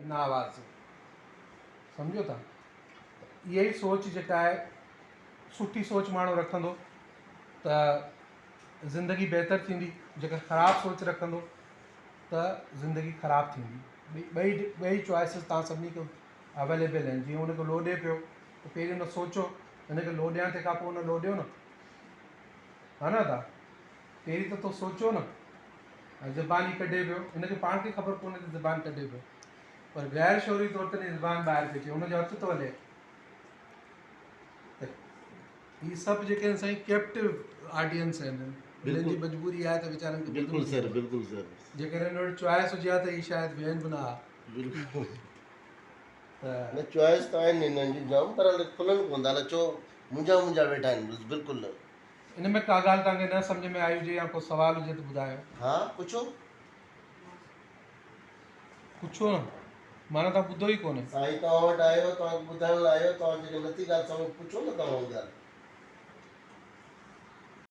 ना हुआसीं, सम्झो था। इहा ई सोच जेका आहे, सुठी सोच माण्हू रखंदो त ज़िंदगी बहितर थींदी, जेका ख़राबु सोच रखंदो त ज़िंदगी ख़राबु थींदी। ॿई चॉइसिस तव्हां सभिनी खे अवेलेबल आहिनि। जीअं हुनखे लोॾे पियो त पहिरीं हुन सोचो हिनखे लोॾियां, तंहिंखां पोइ हुन लोॾियो न, हा न दा? पहिरीं त तो सोचो न, ज़बानी कढे पियो, हिनखे पाण खे ख़बर कोन्हे त ज़बान कढे पियो, पर गैर शौरी तौर ते ज़बान ॿाहिरि थी अचे, हुनजो हथु थो हले। त हीअ सभु जेके आहिनि साईं कैप्टिव ऑडियंस आहिनि, हिननि जी मजबूरी आहे त वीचारनि खे बिल्कुलु सर, बिल्कुलु सर। जेकर हिन वटि चॉइस हुजे हा त हीअ शायदि वेहनि बि न हा। बिल्कुलु त न, चॉइस त आहिनि हिननि जी जाम, पर हाणे खुलनि कोन था, चओ मुंहिंजा वेठा आहिनि बसि। बिल्कुलु न। इन में का ॻाल्हि तव्हांखे न सम्झ में आई हुजे या को सुवाल हुजे त ॿुधायो। हा पुछो, पुछो न, माना तव्हां ॿुधो ई कोन्हे। साईं तव्हां वटि आयो, तव्हांखे ॿुधाइण लाइ आयो, तव्हां जेके नथी ॻाल्हि सम्झ पुछो न तव्हां ॻाल्हि।